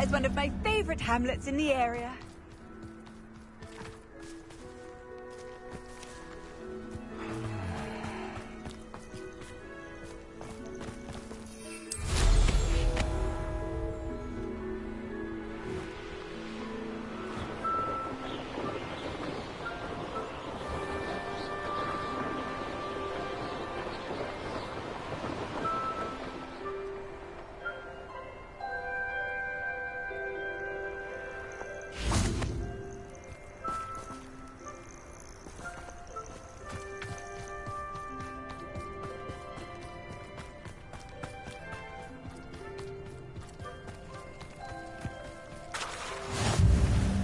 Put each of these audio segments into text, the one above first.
That is one of my favorite hamlets in the area.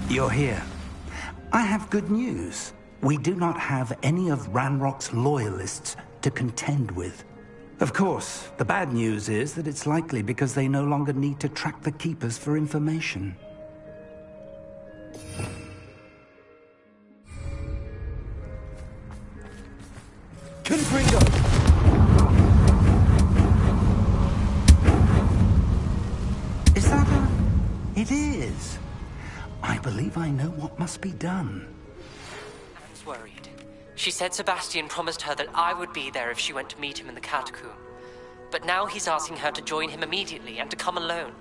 You're here. I have good news. We do not have any of Ranrock's loyalists to contend with. Of course, the bad news is that it's likely because they no longer need to track the Keepers for information. Confringo! Is that a... It is. I believe I know what must be done. Anne's worried. She said Sebastian promised her that I would be there if she went to meet him in the catacomb. But now he's asking her to join him immediately and to come alone.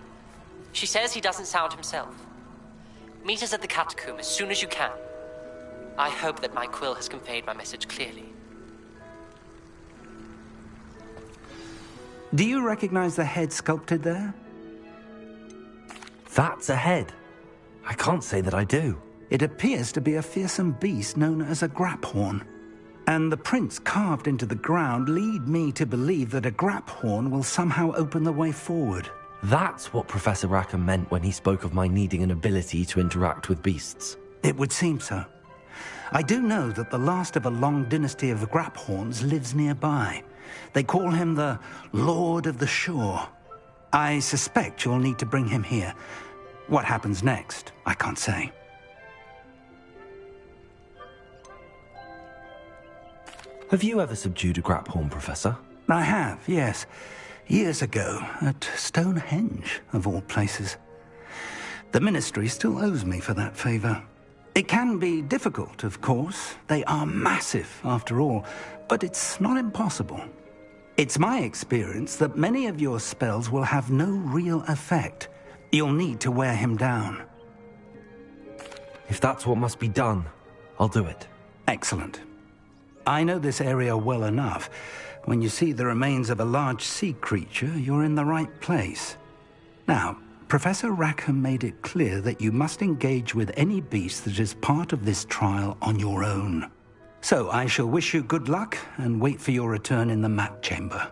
She says he doesn't sound himself. Meet us at the catacomb as soon as you can. I hope that my quill has conveyed my message clearly. Do you recognize the head sculpted there? That's a head. I can't say that I do. It appears to be a fearsome beast known as a graphorn. And the prints carved into the ground lead me to believe that a graphorn will somehow open the way forward. That's what Professor Rackham meant when he spoke of my needing an ability to interact with beasts. It would seem so. I do know that the last of a long dynasty of graphorns lives nearby. They call him the Lord of the Shore. I suspect you'll need to bring him here. What happens next, I can't say. Have you ever subdued a graphorn, Professor? I have, yes. Years ago, at Stonehenge, of all places. The Ministry still owes me for that favor. It can be difficult, of course. They are massive, after all, but it's not impossible. It's my experience that many of your spells will have no real effect. You'll need to wear him down. If that's what must be done, I'll do it. Excellent. I know this area well enough. When you see the remains of a large sea creature, you're in the right place. Now, Professor Rackham made it clear that you must engage with any beast that is part of this trial on your own. So I shall wish you good luck and wait for your return in the map chamber.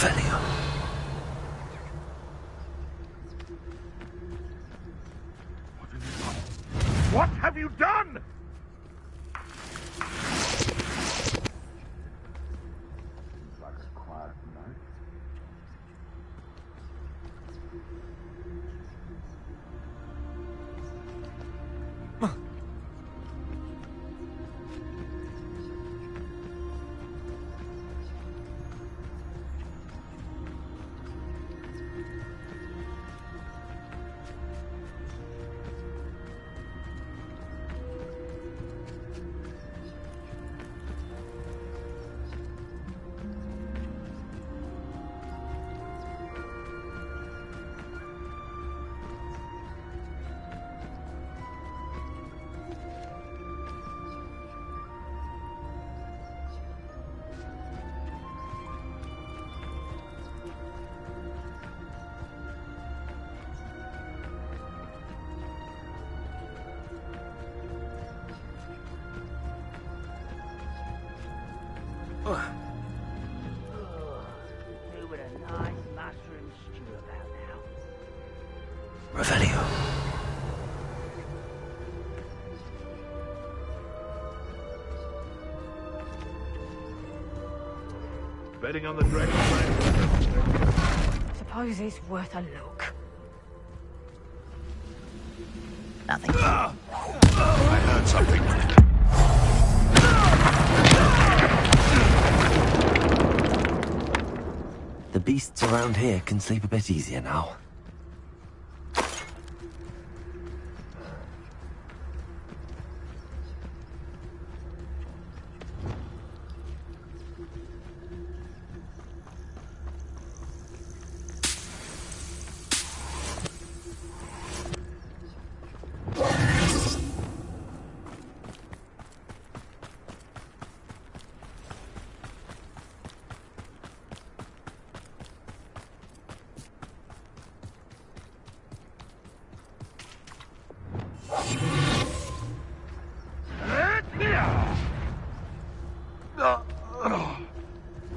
Revelio. What have you done? Like a quiet night. Who would a nice mushroom stew about now? Revelio. Betting on the dragon flight. Suppose it's worth a look. Nothing. I heard something. The beasts around here can sleep a bit easier now.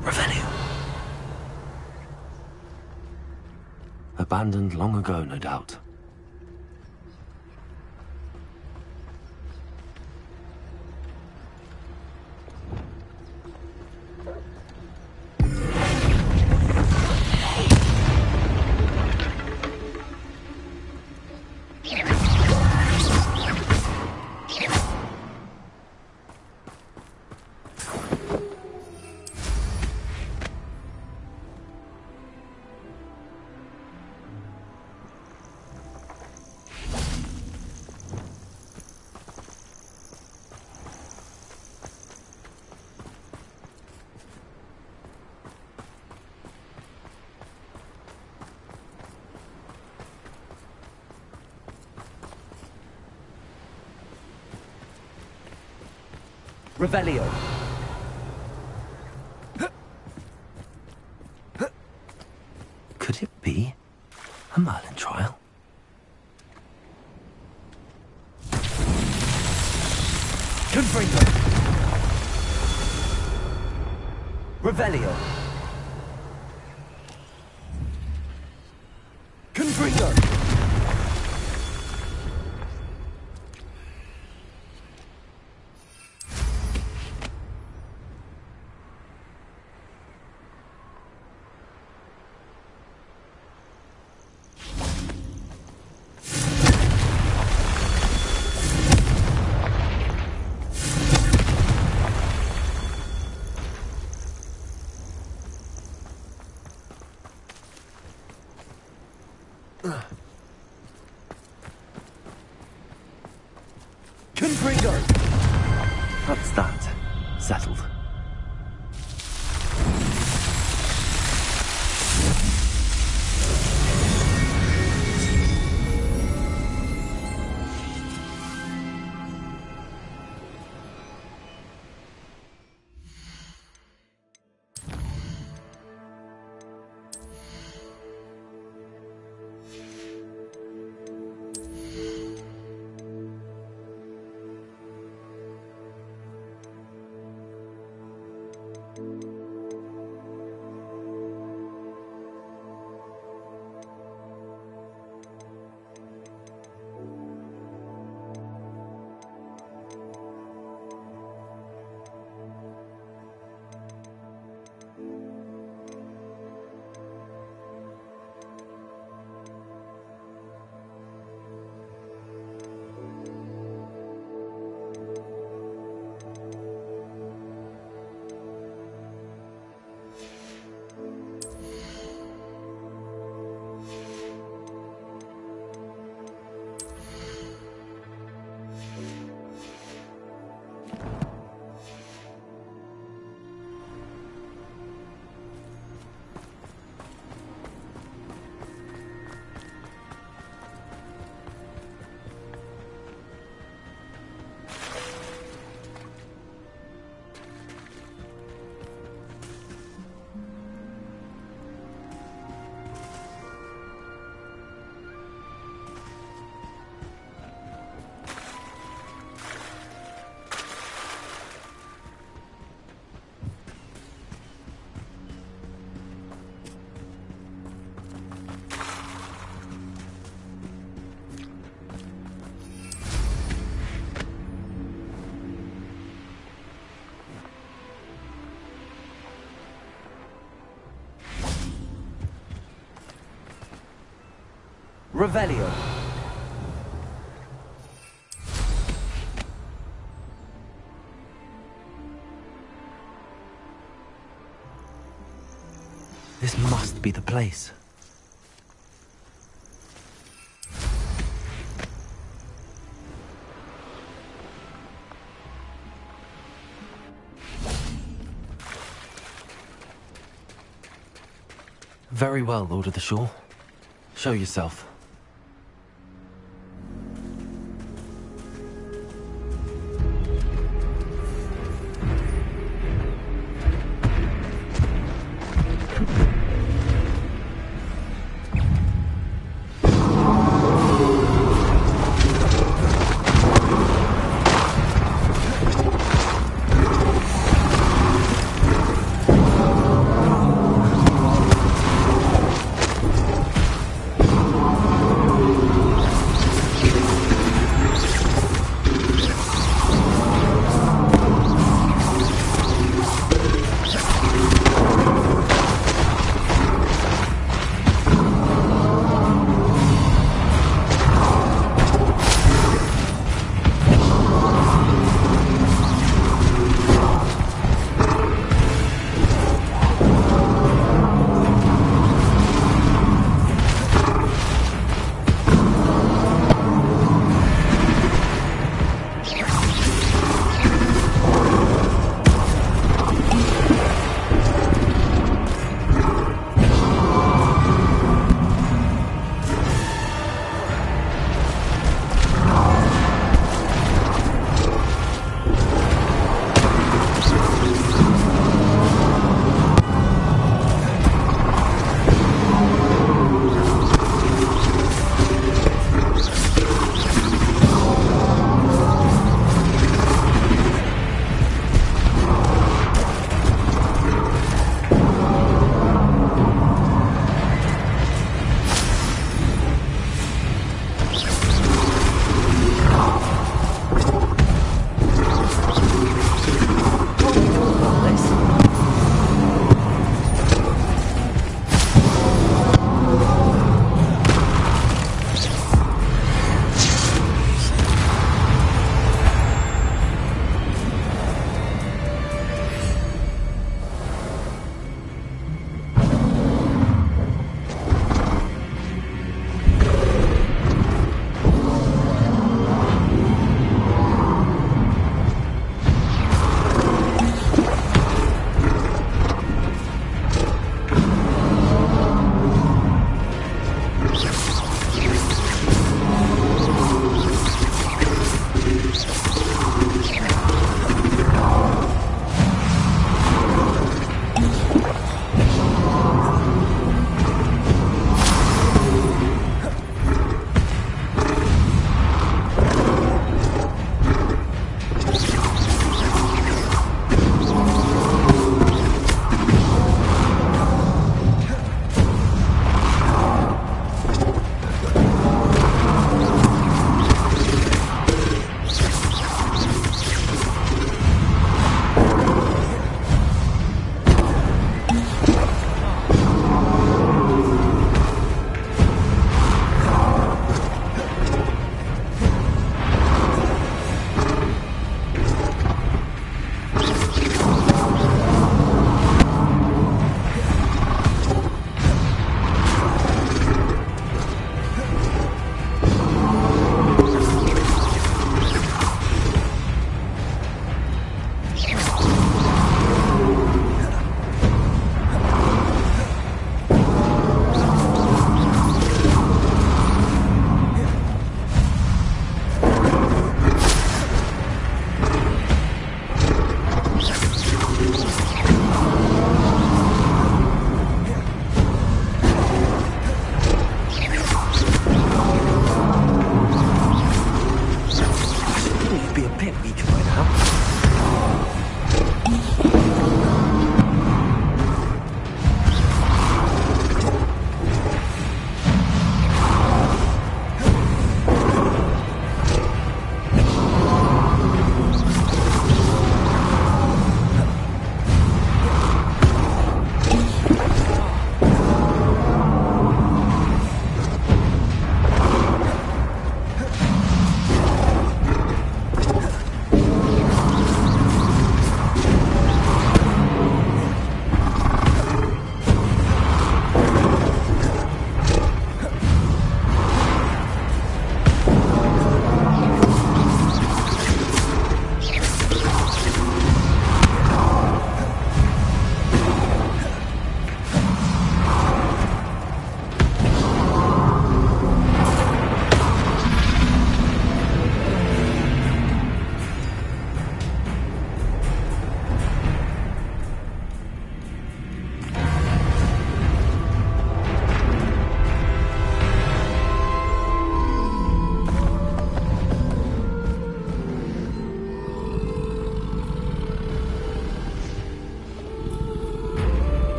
Revelio. Abandoned long ago, no doubt. Revelio. Could it be a Merlin trial? Confringo. Revelio. Confringo. Confringo. That's that. Settled. Revelio. This must be the place. Very well, Lord of the Shore. Show yourself.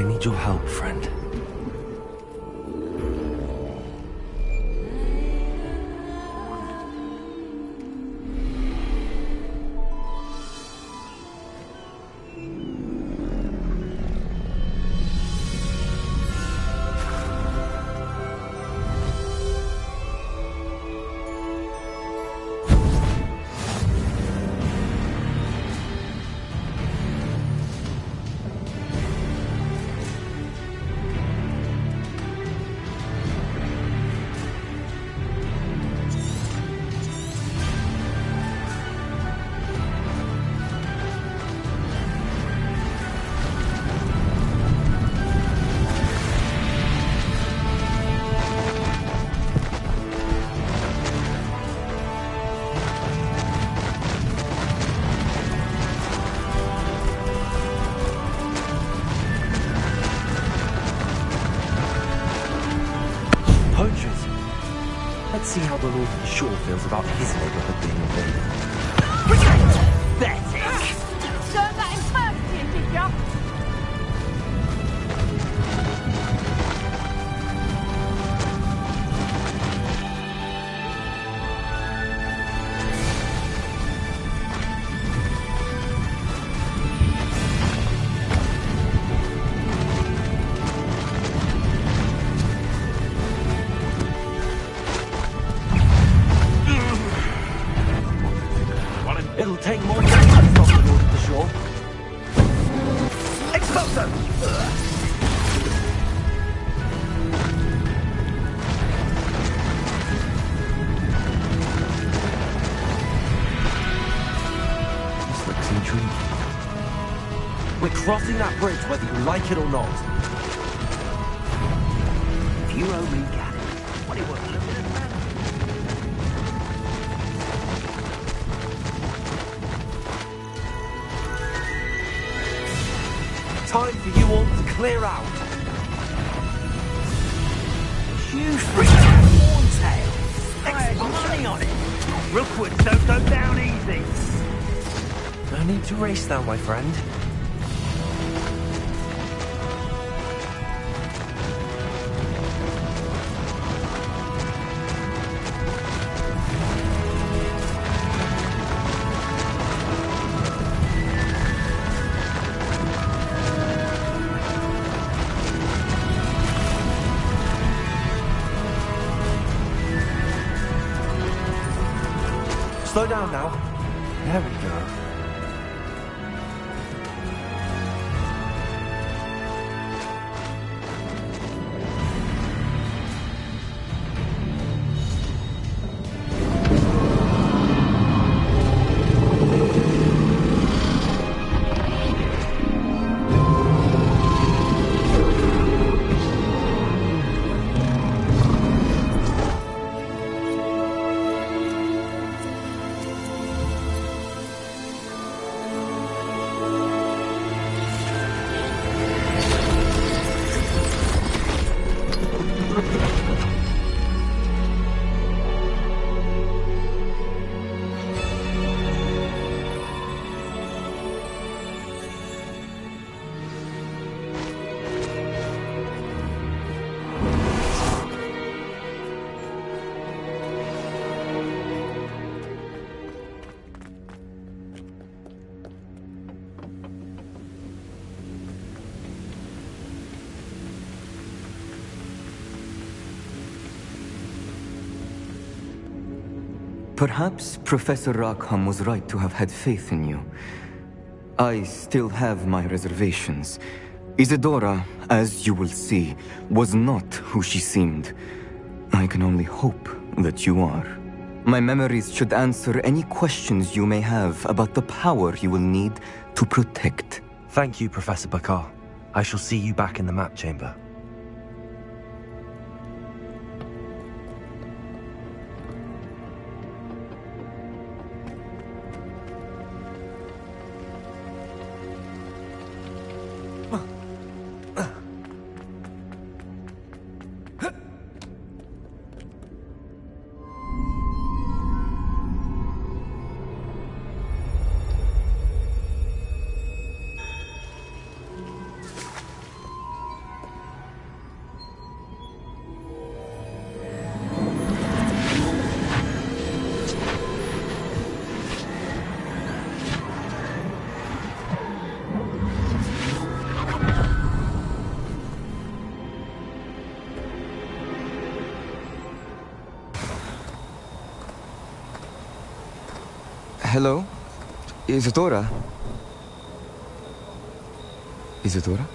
I need your help, friend. Let's see how the Lord of the Shore feels about his neighborhood being invaded. Pathetic! Turn that into did ya? It'll take more time to stop the Lord of the Shore. Exploso! This looks intriguing. We're crossing that bridge whether you like it or not. If you owe me cat, what it was looking at that? Time for you all to clear out. You freaking horntail! Extra money on it! Rookwoods don't go down easy! No need to race now, my friend. Slow down now. There we go. Perhaps Professor Rackham was right to have had faith in you. I still have my reservations. Isadora, as you will see, was not who she seemed. I can only hope that you are. My memories should answer any questions you may have about the power you will need to protect. Thank you, Professor Bakar. I shall see you back in the map chamber. Hello? Isadora? Isadora?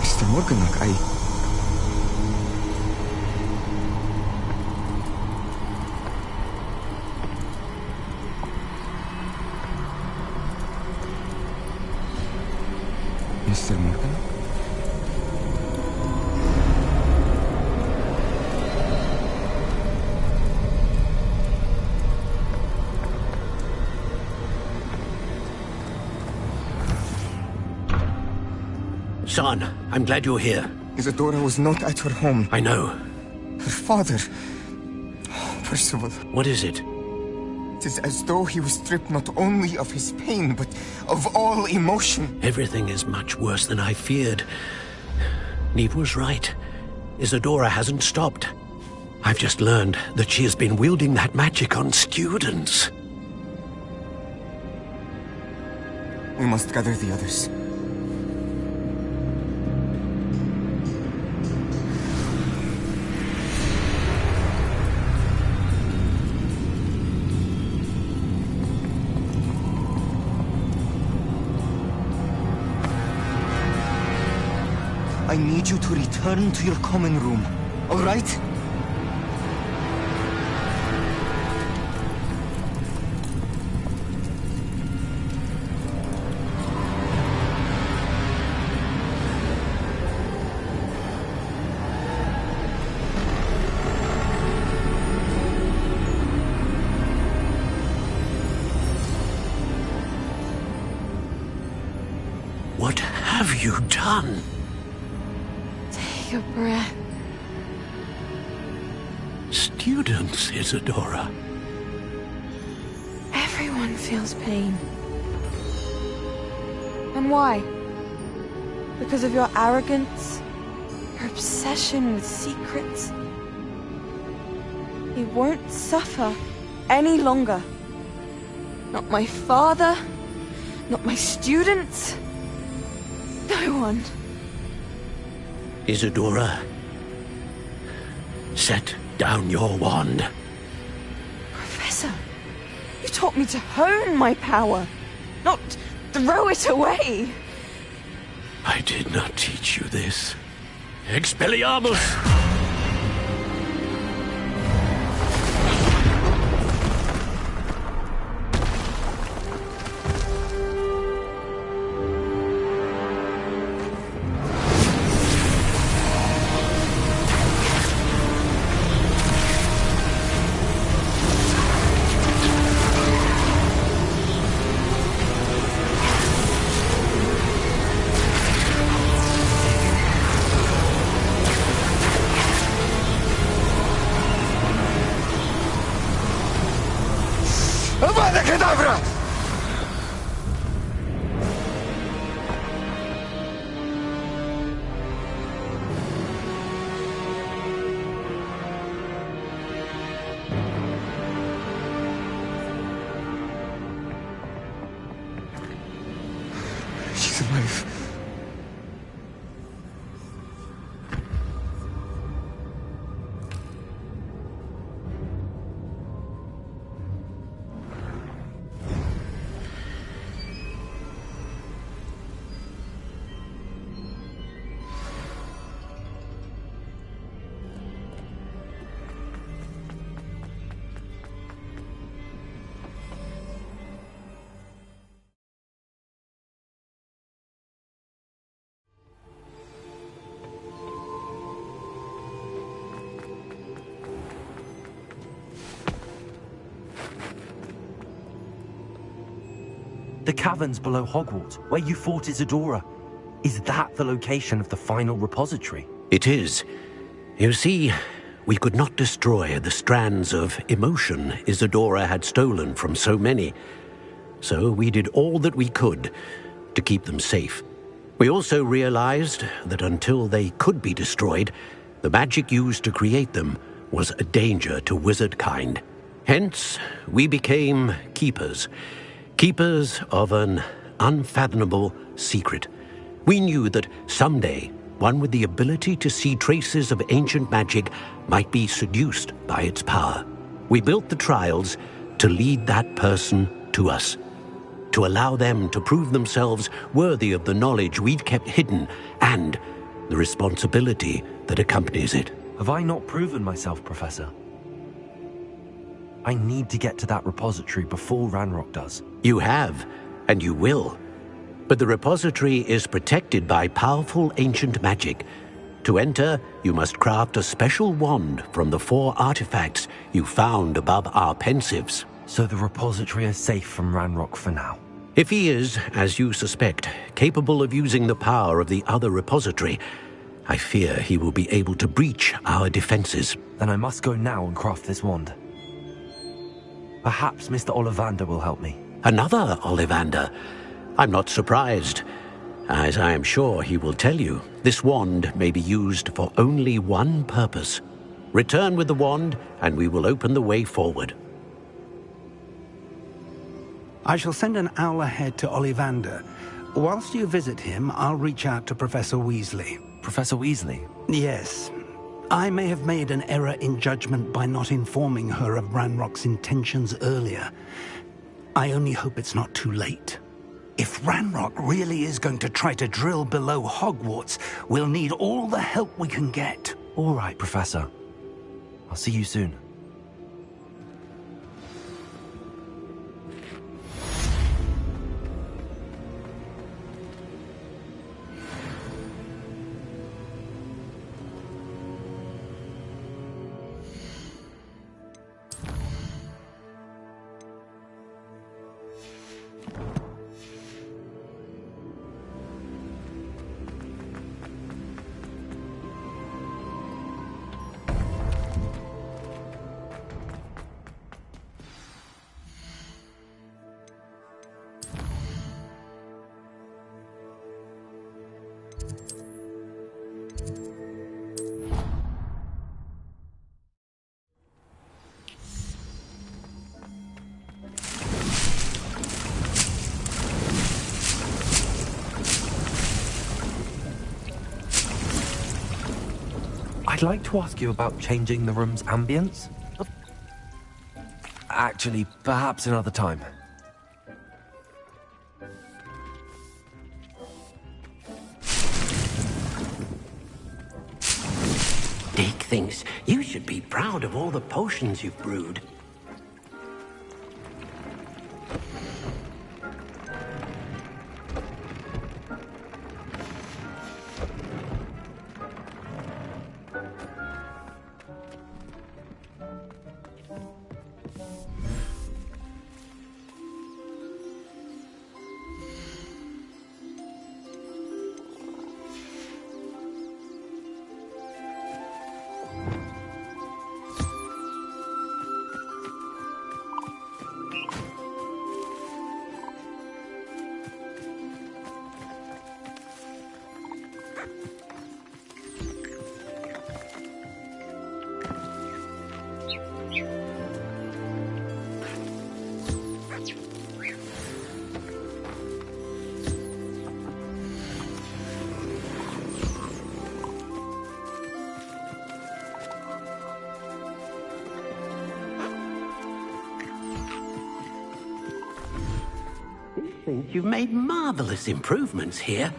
Mr. Morganach, Mr. Morgan? Son, I'm glad you're here. Isadora was not at her home. I know. Her father... Percival. What is it? It is as though he was stripped not only of his pain, but of all emotion. Everything is much worse than I feared. Neve was right. Isadora hasn't stopped. I've just learned that she has been wielding that magic on students. We must gather the others. I need you to return to your common room, all right? What have you done? Take a breath. Students, Isadora. Everyone feels pain. And why? Because of your arrogance? Your obsession with secrets? He won't suffer any longer. Not my father, not my students, no one. Isadora, set down your wand. Professor, you taught me to hone my power, not throw it away. I did not teach you this. Expelliarmus! Avada Kedavra! She's alive. The caverns below Hogwarts, where you fought Isadora. Is that the location of the final repository? It is. You see, we could not destroy the strands of emotion Isadora had stolen from so many. So we did all that we could to keep them safe. We also realized that until they could be destroyed, the magic used to create them was a danger to wizard kind. Hence, we became keepers. Keepers of an unfathomable secret. We knew that someday, one with the ability to see traces of ancient magic might be seduced by its power. We built the trials to lead that person to us, to allow them to prove themselves worthy of the knowledge we'd kept hidden and the responsibility that accompanies it. Have I not proven myself, Professor? I need to get to that repository before Ranrock does. You have, and you will. But the repository is protected by powerful ancient magic. To enter, you must craft a special wand from the 4 artifacts you found above our pensives. So the repository is safe from Ranrock for now. If he is, as you suspect, capable of using the power of the other repository, I fear he will be able to breach our defenses. Then I must go now and craft this wand. Perhaps Mr. Ollivander will help me. Another Ollivander? I'm not surprised. As I am sure he will tell you, this wand may be used for only one purpose. Return with the wand, and we will open the way forward. I shall send an owl ahead to Ollivander. Whilst you visit him, I'll reach out to Professor Weasley. Professor Weasley? Yes. I may have made an error in judgment by not informing her of Ranrock's intentions earlier. I only hope it's not too late. If Ranrock really is going to try to drill below Hogwarts, we'll need all the help we can get. All right, Professor. I'll see you soon. I'd like to ask you about changing the room's ambience. Actually, perhaps another time. Dick thinks you should be proud of all the potions you've brewed. You've made marvelous improvements here.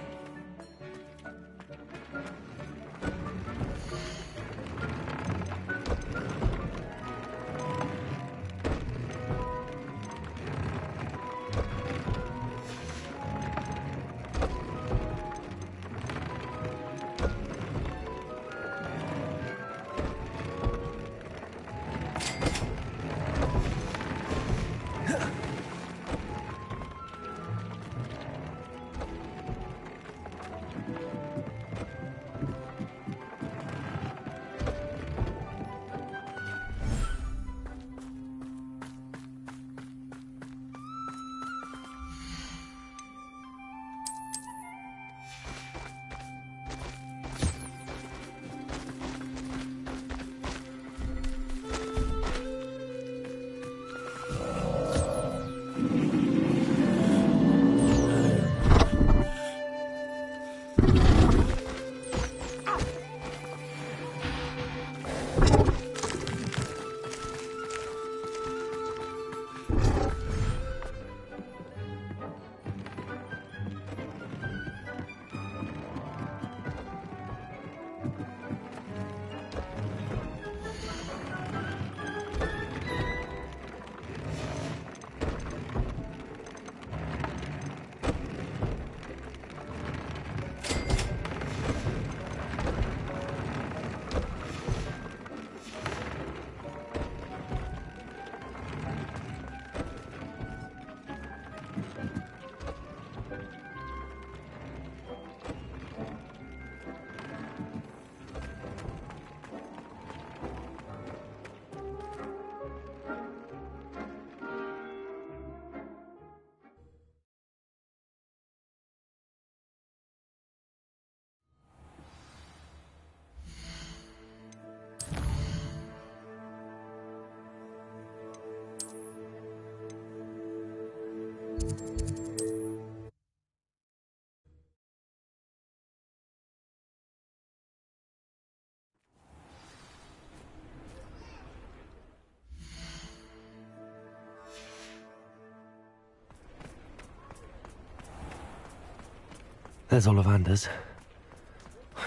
There's Ollivander's.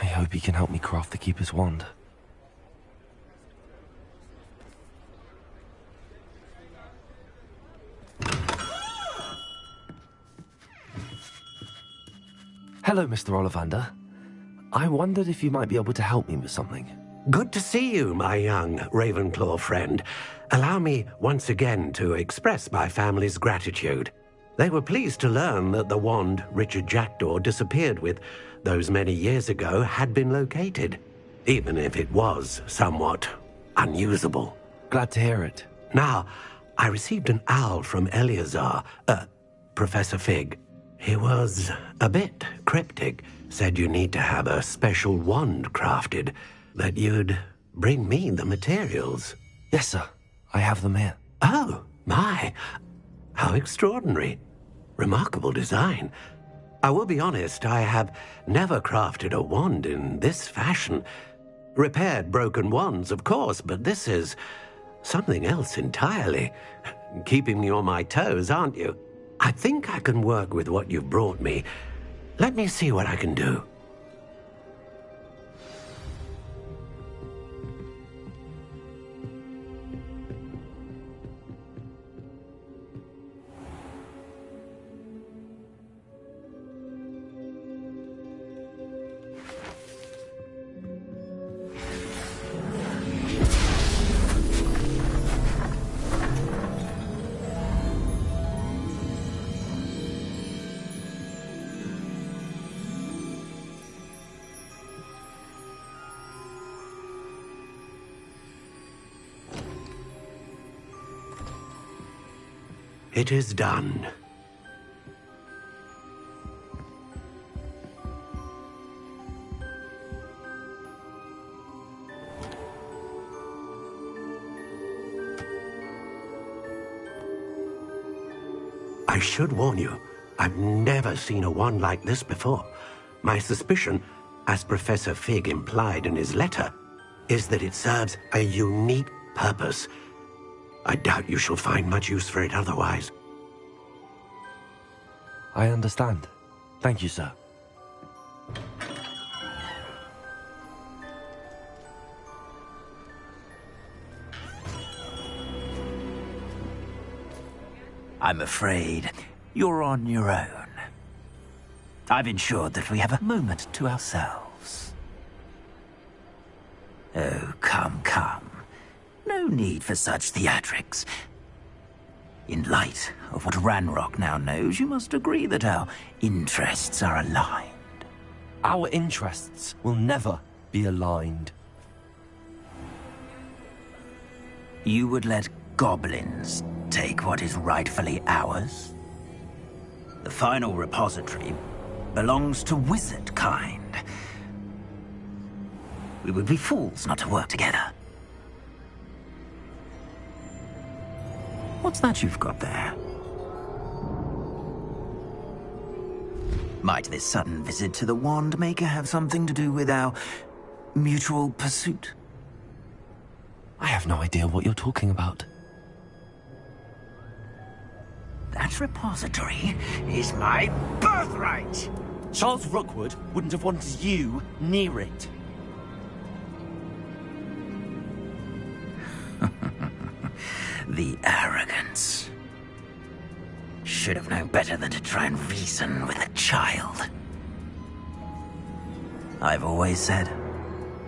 I hope he can help me craft the Keeper's wand. Hello, Mr. Ollivander. I wondered if you might be able to help me with something. Good to see you, my young Ravenclaw friend. Allow me once again to express my family's gratitude. They were pleased to learn that the wand Richard Jackdaw disappeared with those many years ago had been located, even if it was somewhat unusable. Glad to hear it. Now, I received an owl from Eleazar, Professor Fig. He was a bit cryptic, said you need to have a special wand crafted, that you'd bring me the materials. Yes, sir. I have them here. Oh, my. How extraordinary. Remarkable design. I will be honest, I have never crafted a wand in this fashion. Repaired broken wands, of course, but this is something else entirely. Keeping me on my toes, aren't you? I think I can work with what you've brought me. Let me see what I can do. It is done. I should warn you, I've never seen a wand like this before. My suspicion, as Professor Fig implied in his letter, is that it serves a unique purpose. I doubt you shall find much use for it otherwise. I understand. Thank you, sir. I'm afraid you're on your own. I've ensured that we have a moment to ourselves. Oh, come, come. No need for such theatrics. In light of what Ranrock now knows, you must agree that our interests are aligned. Our interests will never be aligned. You would let goblins take what is rightfully ours? The final repository belongs to wizard kind. We would be fools not to work together. What's that you've got there? Might this sudden visit to the Wand Maker have something to do with our mutual pursuit? I have no idea what you're talking about. That repository is my birthright! Charles Rookwood wouldn't have wanted you near it. The arrogance. Should have known better than to try and reason with a child. I've always said,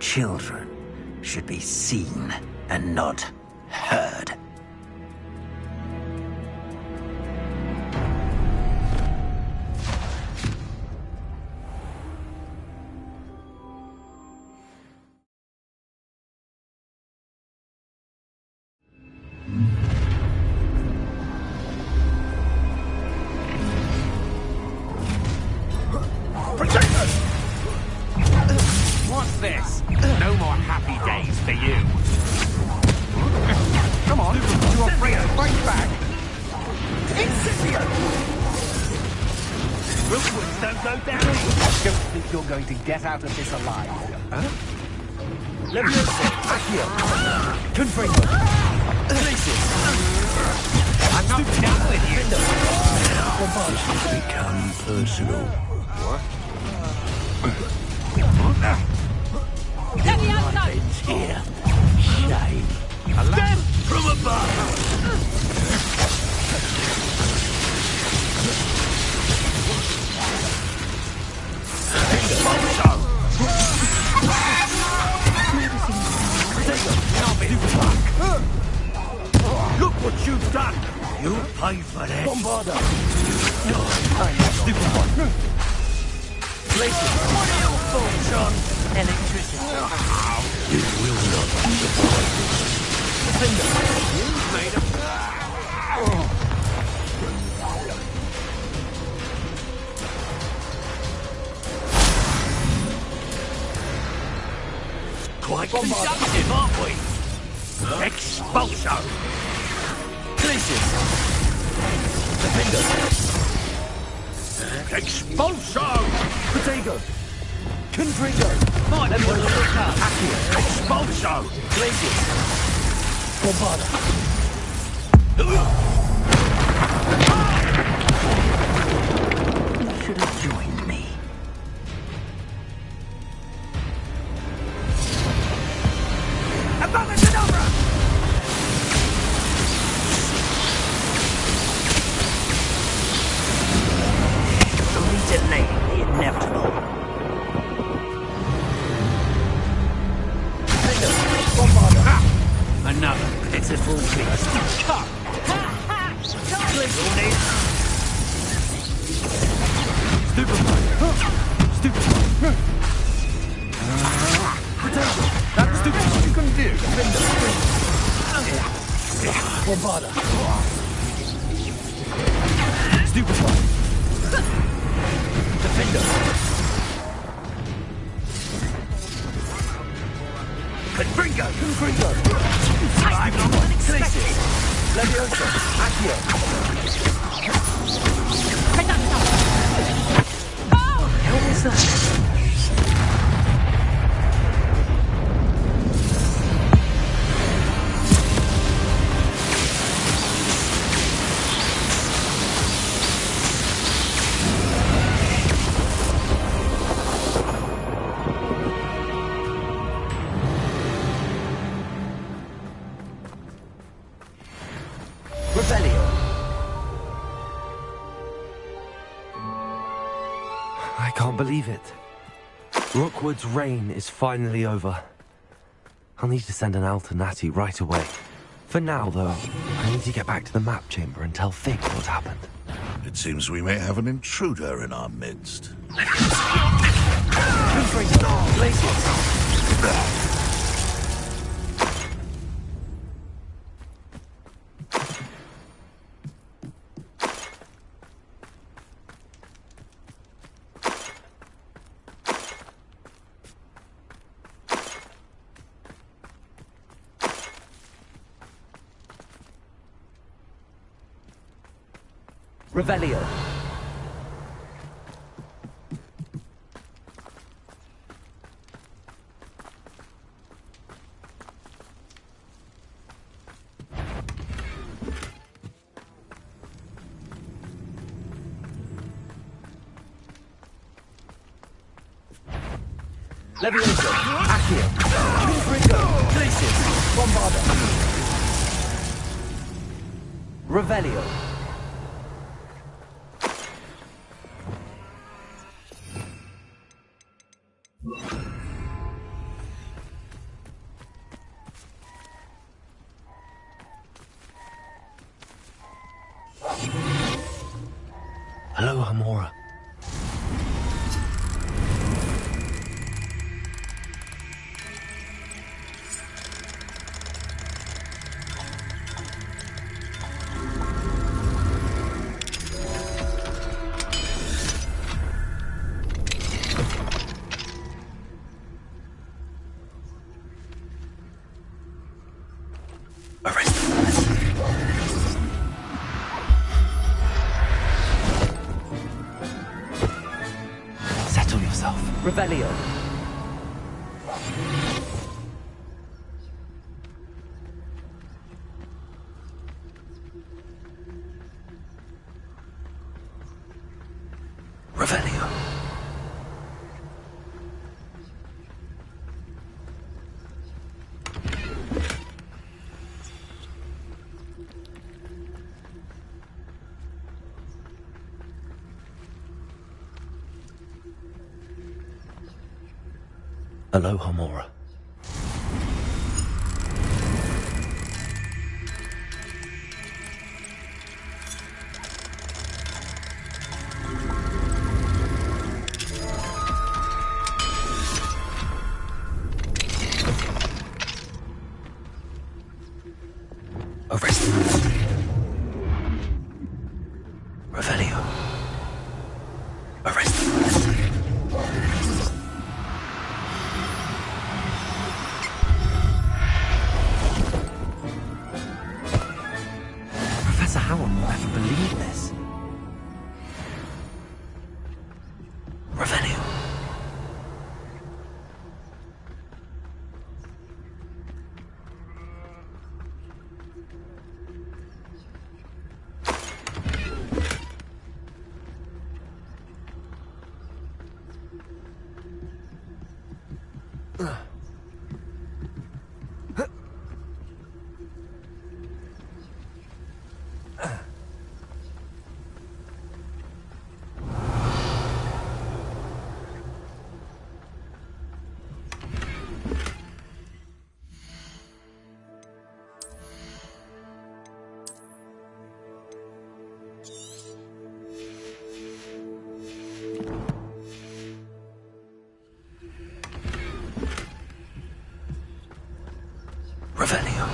children should be seen and not heard. Get out of this alive. Huh? Leviosa, Accio, Confringo, Glacius. I'm not done with you. Become personal. What? It's here. Shame. Them from above! Look what you've done! You pay for this! Bombarda! Stupid one! Places! What are you for, John? Electricity. You will not be surprised. You made a... Quite Consumptive, aren't we? Expulso! Places! Defender! Expulso! Potato! Confringo! Might have one look out! Accio! Expulso! Places! Bombarda! You should have joined me. Above and over! Only delaying the inevitable. Another pitiful beast. Cut! Places! Stupid! Potato! That's stupid what you can do! Defender! Bombarda! Stupid one! Defender! Confringo! Places! Leviosa! Accio! What was that? I can't believe it. Rookwood's reign is finally over. I'll need to send an alternati right away. For now, though, I need to get back to the map chamber and tell Fig what happened. It seems we may have an intruder in our midst. Revelio. Leviosa. Accio. Confringo. Glacius. Bombarda. Revelio. Hello, Hamora. Settle yourself. Revelio. Revelio. Aloha, Mora. Arrest the ministry. Revelio. Arrest the ministry. Professor Howard will never believe this. Revelio. Revelio.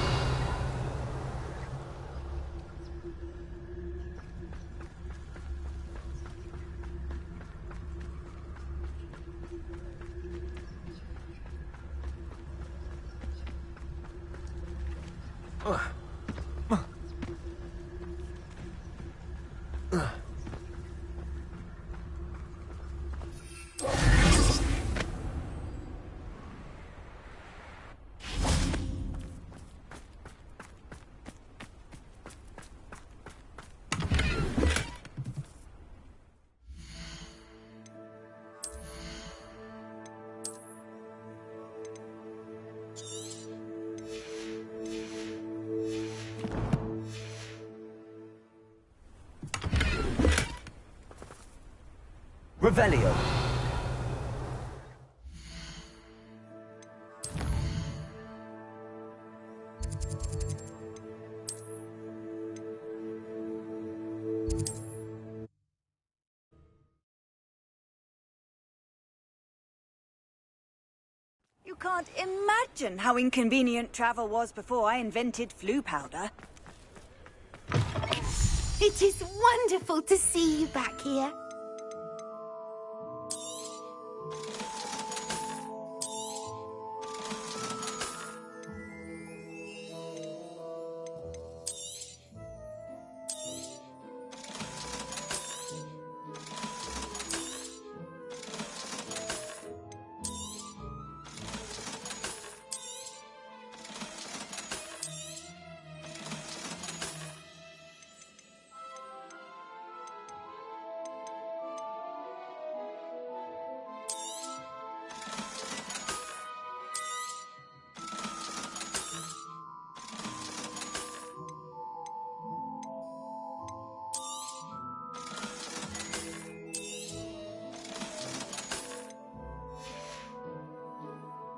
Revelio. You can't imagine how inconvenient travel was before I invented flu powder. It is wonderful to see you back here.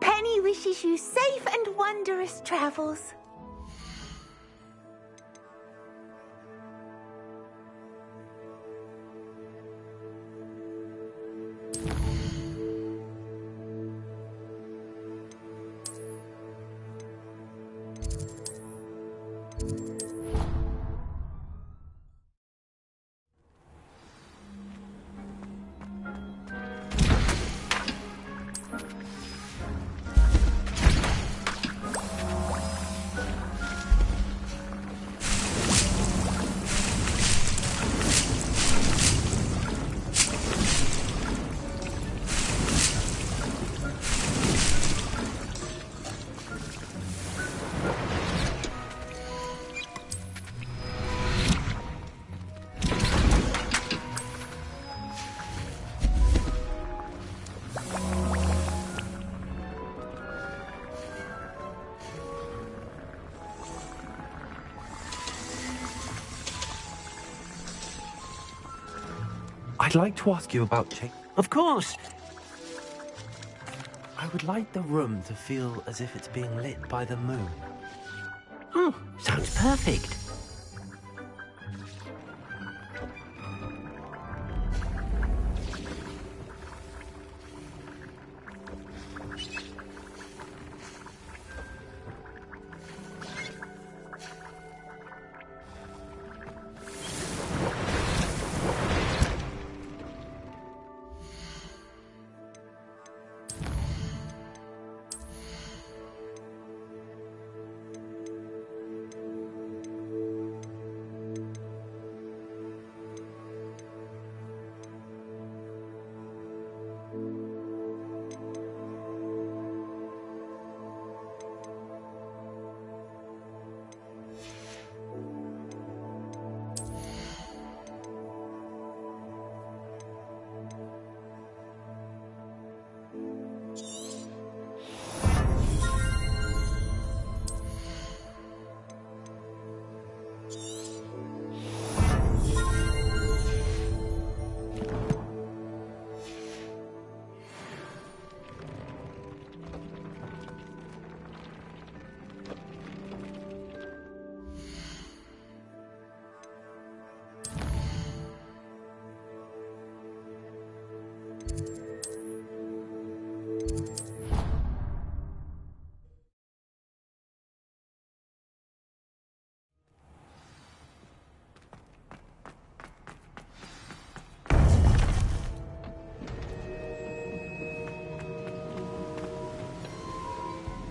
Penny wishes you safe and wondrous travels. I'd like to ask you about Of course. I would like the room to feel as if it's being lit by the moon. Sounds perfect.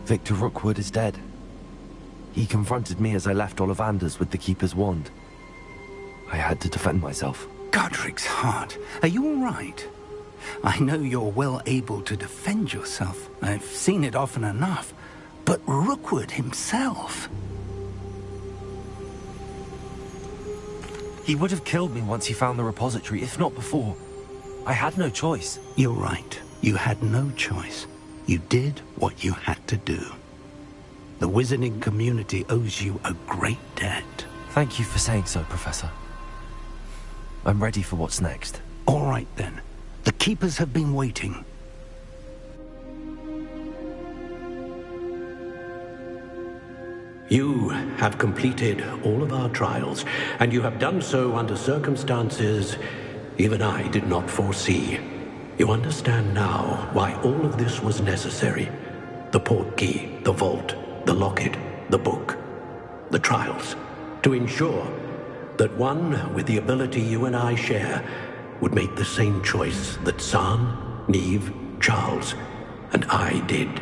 Victor Rookwood is dead. He confronted me as I left Ollivanders with the Keeper's wand. I had to defend myself. Godric's heart, are you all right? I know you're well able to defend yourself. I've seen it often enough. But Rookwood himself... He would have killed me once he found the repository, if not before. I had no choice. You're right. You had no choice. You did what you had to do. The wizarding community owes you a great debt. Thank you for saying so, Professor. I'm ready for what's next. All right, then. The Keepers have been waiting. You have completed all of our trials, and you have done so under circumstances even I did not foresee. You understand now why all of this was necessary. The portkey, the vault, the locket, the book, the trials. To ensure that one with the ability you and I share would make the same choice that San, Neve, Charles, and I did.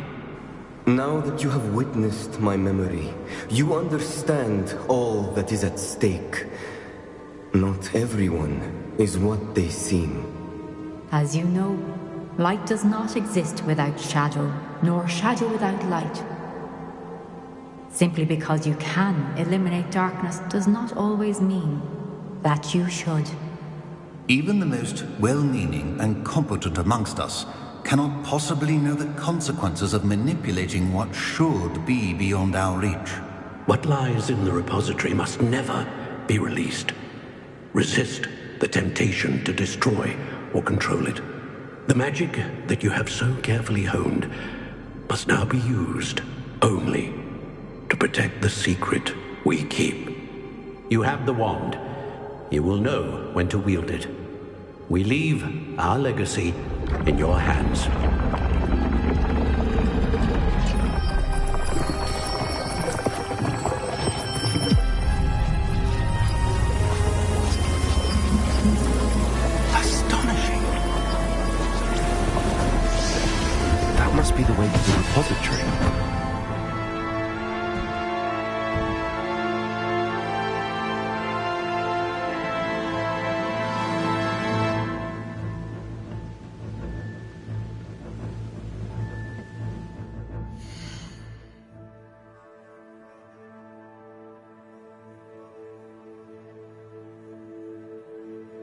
Now that you have witnessed my memory, you understand all that is at stake. Not everyone is what they seem. As you know, light does not exist without shadow, nor shadow without light. Simply because you can eliminate darkness does not always mean that you should. Even the most well-meaning and competent amongst us cannot possibly know the consequences of manipulating what should be beyond our reach. What lies in the repository must never be released. Resist the temptation to destroy or control it. The magic that you have so carefully honed must now be used only to protect the secret we keep. You have the wand. You will know when to wield it. We leave our legacy in your hands. That must be the way to the repository.